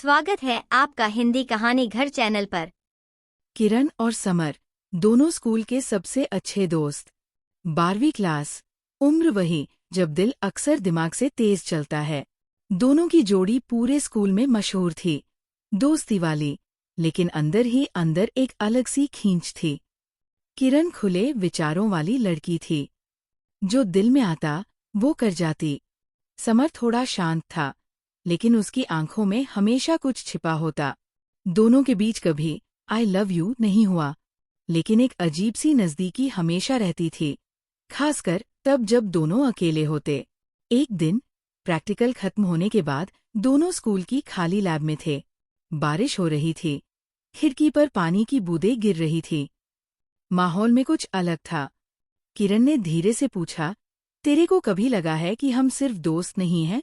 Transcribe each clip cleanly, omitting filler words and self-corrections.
स्वागत है आपका हिंदी कहानी घर चैनल पर। किरण और समर दोनों स्कूल के सबसे अच्छे दोस्त। 12वीं क्लास। उम्र वही जब दिल अक्सर दिमाग से तेज चलता है। दोनों की जोड़ी पूरे स्कूल में मशहूर थी, दोस्ती वाली, लेकिन अंदर ही अंदर एक अलग सी खींच थी। किरण खुले विचारों वाली लड़की थी, जो दिल में आता वो कर जाती। समर थोड़ा शांत था, लेकिन उसकी आंखों में हमेशा कुछ छिपा होता। दोनों के बीच कभी आई लव यू नहीं हुआ, लेकिन एक अजीब सी नज़दीकी हमेशा रहती थी, खासकर तब जब दोनों अकेले होते। एक दिन प्रैक्टिकल खत्म होने के बाद दोनों स्कूल की खाली लैब में थे। बारिश हो रही थी, खिड़की पर पानी की बूंदें गिर रही थी। माहौल में कुछ अलग था। किरण ने धीरे से पूछा, तेरे को कभी लगा है कि हम सिर्फ दोस्त नहीं हैं?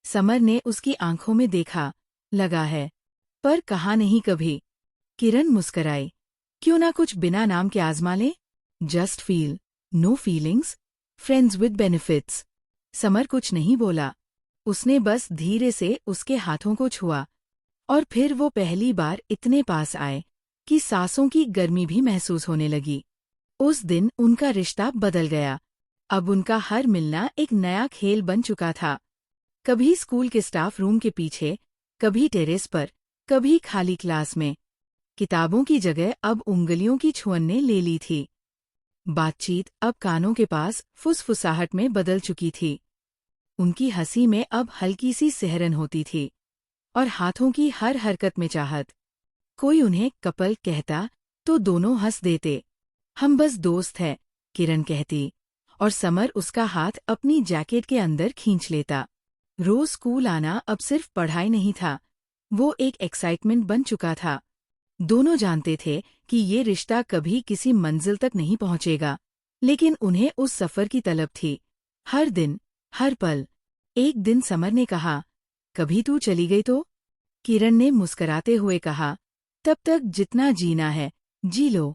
समर ने उसकी आंखों में देखा, लगा है, पर कहा नहीं कभी। किरण मुस्कराई, क्यों ना कुछ बिना नाम के आजमा ले? Just feel, no feelings, friends with benefits. Samar कुछ नहीं बोला, उसने बस धीरे से उसके हाथों को छुआ, और फिर वो पहली बार इतने पास आए कि सांसों की गर्मी भी महसूस होने लगी। उस दिन उनका रिश्ता बदल गया। अब उनका हर मिलना एक नया खेल बन चुका था। कभी स्कूल के स्टाफ रूम के पीछे, कभी टेरेस पर, कभी खाली क्लास में। किताबों की जगह अब उंगलियों की छुअन ने ले ली थी। बातचीत अब कानों के पास फुसफुसाहट में बदल चुकी थी। उनकी हंसी में अब हल्की सी सिहरन होती थी, और हाथों की हर हरकत में चाहत। कोई उन्हें कपल कहता तो दोनों हंस देते। हम बस दोस्त हैं, किरण कहती, और समर उसका हाथ अपनी जैकेट के अंदर खींच लेता। रोज स्कूल आना अब सिर्फ पढ़ाई नहीं था, वो एक एक्साइटमेंट बन चुका था। दोनों जानते थे कि ये रिश्ता कभी किसी मंजिल तक नहीं पहुंचेगा, लेकिन उन्हें उस सफर की तलब थी, हर दिन, हर पल। एक दिन समर ने कहा, कभी तू चली गई तो? किरण ने मुस्कराते हुए कहा, तब तक जितना जीना है जी लो।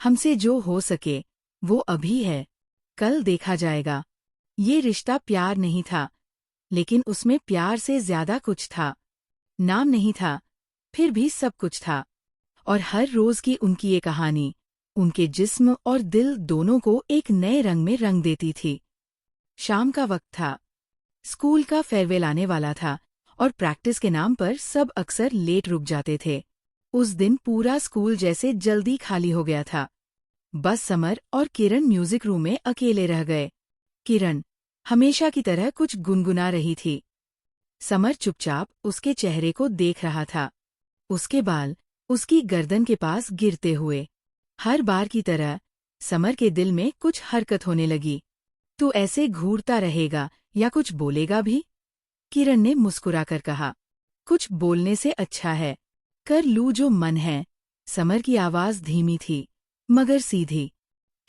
हमसे जो हो सके वो अभी है, कल देखा जाएगा। ये रिश्ता प्यार नहीं था, लेकिन उसमें प्यार से ज्यादा कुछ था। नाम नहीं था, फिर भी सब कुछ था। और हर रोज की उनकी ये कहानी उनके जिस्म और दिल दोनों को एक नए रंग में रंग देती थी। शाम का वक्त था, स्कूल का फेयरवेल आने वाला था, और प्रैक्टिस के नाम पर सब अक्सर लेट रुक जाते थे। उस दिन पूरा स्कूल जैसे जल्दी खाली हो गया था। बस समर और किरण म्यूजिक रूम में अकेले रह गए। किरण हमेशा की तरह कुछ गुनगुना रही थी। समर चुपचाप उसके चेहरे को देख रहा था, उसके बाल उसकी गर्दन के पास गिरते हुए। हर बार की तरह समर के दिल में कुछ हरकत होने लगी। तू ऐसे घूरता रहेगा या कुछ बोलेगा भी? किरण ने मुस्कुराकर कहा, कुछ बोलने से अच्छा है, कर लूँ जो मन है। समर की आवाज धीमी थी, मगर सीधी।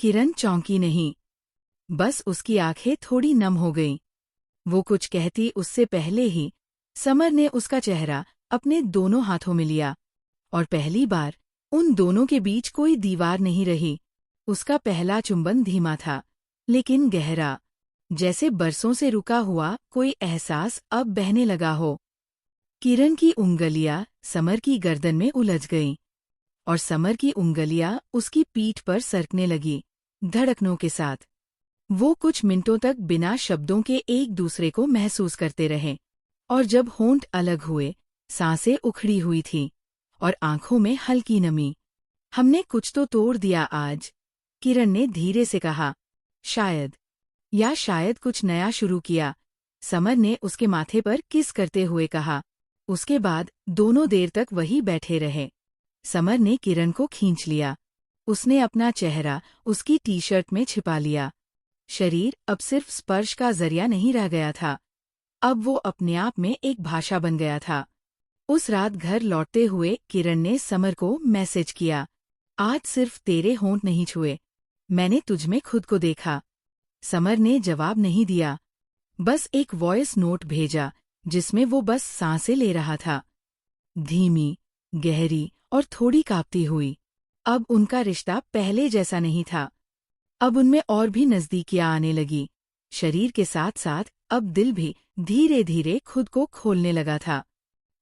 किरण चौंकी नहीं, बस उसकी आंखें थोड़ी नम हो गईं। वो कुछ कहती उससे पहले ही समर ने उसका चेहरा अपने दोनों हाथों में लिया, और पहली बार उन दोनों के बीच कोई दीवार नहीं रही। उसका पहला चुंबन धीमा था, लेकिन गहरा, जैसे बरसों से रुका हुआ कोई एहसास अब बहने लगा हो। किरण की उंगलियां समर की गर्दन में उलझ गईं, और समर की उंगलियां उसकी पीठ पर सरकने लगी, धड़कनों के साथ। वो कुछ मिनटों तक बिना शब्दों के एक दूसरे को महसूस करते रहे, और जब होंठ अलग हुए, सांसें उखड़ी हुई थीं, और आंखों में हल्की नमी। हमने कुछ तो तोड़ दिया आज, किरण ने धीरे से कहा। शायद, या शायद कुछ नया शुरू किया, समर ने उसके माथे पर किस करते हुए कहा। उसके बाद दोनों देर तक वही बैठे रहे। समर ने किरण को खींच लिया, उसने अपना चेहरा उसकी टी शर्ट में छिपा लिया। शरीर अब सिर्फ स्पर्श का जरिया नहीं रह गया था, अब वो अपने आप में एक भाषा बन गया था। उस रात घर लौटते हुए किरण ने समर को मैसेज किया, आज सिर्फ तेरे होंठ नहीं छुए, मैंने तुझमें खुद को देखा। समर ने जवाब नहीं दिया, बस एक वॉइस नोट भेजा जिसमें वो बस सांसें ले रहा था, धीमी, गहरी और थोड़ी कांपती हुई। अब उनका रिश्ता पहले जैसा नहीं था, अब उनमें और भी नजदीकियां आने लगी। शरीर के साथ साथ अब दिल भी धीरे धीरे खुद को खोलने लगा था।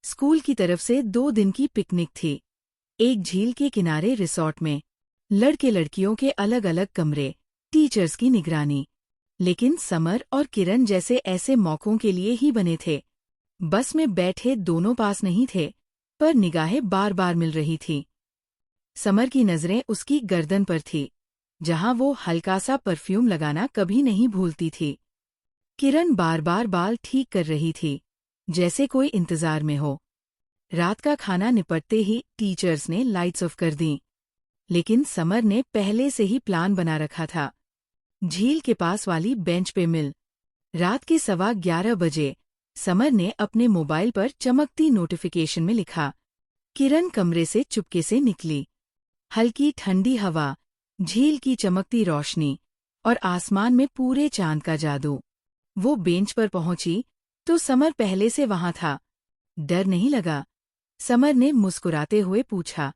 स्कूल की तरफ से 2 दिन की पिकनिक थी। एक झील के किनारे रिसॉर्ट में, लड़के लड़कियों के अलग अलग कमरे, टीचर्स की निगरानी। लेकिन समर और किरण जैसे ऐसे मौकों के लिए ही बने थे। बस में बैठे दोनों पास नहीं थे, पर निगाहें बार बार मिल रही थी। समर की नजरें उसकी गर्दन पर थी, जहां वो हल्का सा परफ्यूम लगाना कभी नहीं भूलती थी। किरण बार बार बाल ठीक कर रही थी, जैसे कोई इंतजार में हो। रात का खाना निपटते ही टीचर्स ने लाइट्स ऑफ कर दी, लेकिन समर ने पहले से ही प्लान बना रखा था। झील के पास वाली बेंच पे मिल। रात के 11:15 बजे समर ने अपने मोबाइल पर चमकती नोटिफिकेशन में लिखा। किरण कमरे से चुपके से निकली। हल्की ठंडी हवा, झील की चमकती रोशनी और आसमान में पूरे चांद का जादू। वो बेंच पर पहुंची तो समर पहले से वहां था। डर नहीं लगा? समर ने मुस्कुराते हुए पूछा।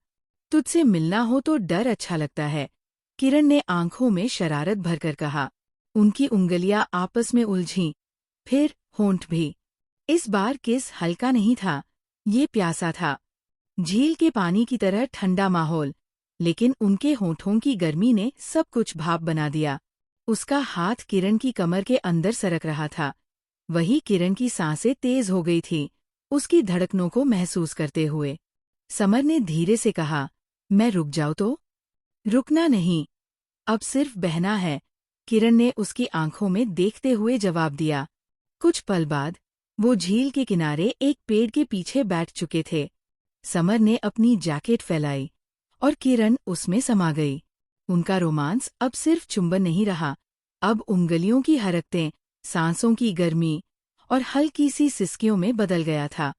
तुझसे मिलना हो तो डर अच्छा लगता है, किरण ने आंखों में शरारत भरकर कहा। उनकी उंगलियां आपस में उलझीं, फिर होंठ भी। इस बार किस हल्का नहीं था, ये प्यासा था। झील के पानी की तरह ठंडा माहौल, लेकिन उनके होंठों की गर्मी ने सब कुछ भाप बना दिया। उसका हाथ किरण की कमर के अंदर सरक रहा था। वही किरण की सांसें तेज हो गई थी, उसकी धड़कनों को महसूस करते हुए। समर ने धीरे से कहा, मैं रुक जाऊं तो? रुकना नहीं, अब सिर्फ बहना है, किरण ने उसकी आंखों में देखते हुए जवाब दिया। कुछ पल बाद वो झील के किनारे एक पेड़ के पीछे बैठ चुके थे। समर ने अपनी जैकेट फैलाई और किरण उसमें समा गई। उनका रोमांस अब सिर्फ चुंबन नहीं रहा, अब उंगलियों की हरकतें, सांसों की गर्मी और हल्की सी सिसकियों में बदल गया था।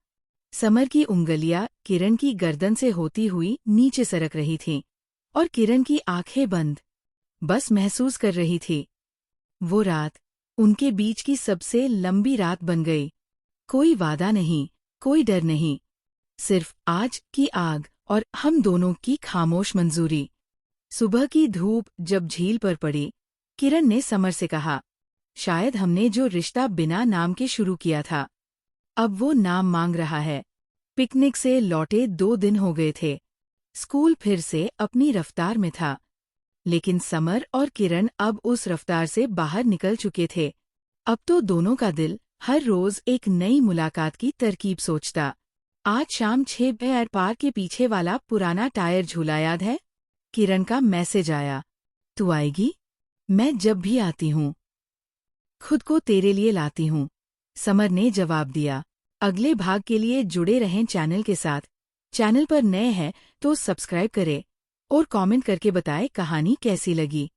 समर की उंगलियां किरण की गर्दन से होती हुई नीचे सरक रही थीं, और किरण की आंखें बंद, बस महसूस कर रही थी। वो रात उनके बीच की सबसे लंबी रात बन गई। कोई वादा नहीं, कोई डर नहीं, सिर्फ आज की आग और हम दोनों की खामोश मंजूरी। सुबह की धूप जब झील पर पड़ी, किरण ने समर से कहा, शायद हमने जो रिश्ता बिना नाम के शुरू किया था, अब वो नाम मांग रहा है। पिकनिक से लौटे 2 दिन हो गए थे। स्कूल फिर से अपनी रफ्तार में था, लेकिन समर और किरण अब उस रफ्तार से बाहर निकल चुके थे। अब तो दोनों का दिल हर रोज एक नई मुलाकात की तरकीब सोचता। आज शाम 6 बजे पार्क के पीछे वाला पुराना टायर झूला याद है? किरण का मैसेज आया। तू आएगी? मैं जब भी आती हूँ, खुद को तेरे लिए लाती हूँ, समर ने जवाब दिया। अगले भाग के लिए जुड़े रहें चैनल के साथ। चैनल पर नए हैं तो सब्सक्राइब करें और कमेंट करके बताएं कहानी कैसी लगी।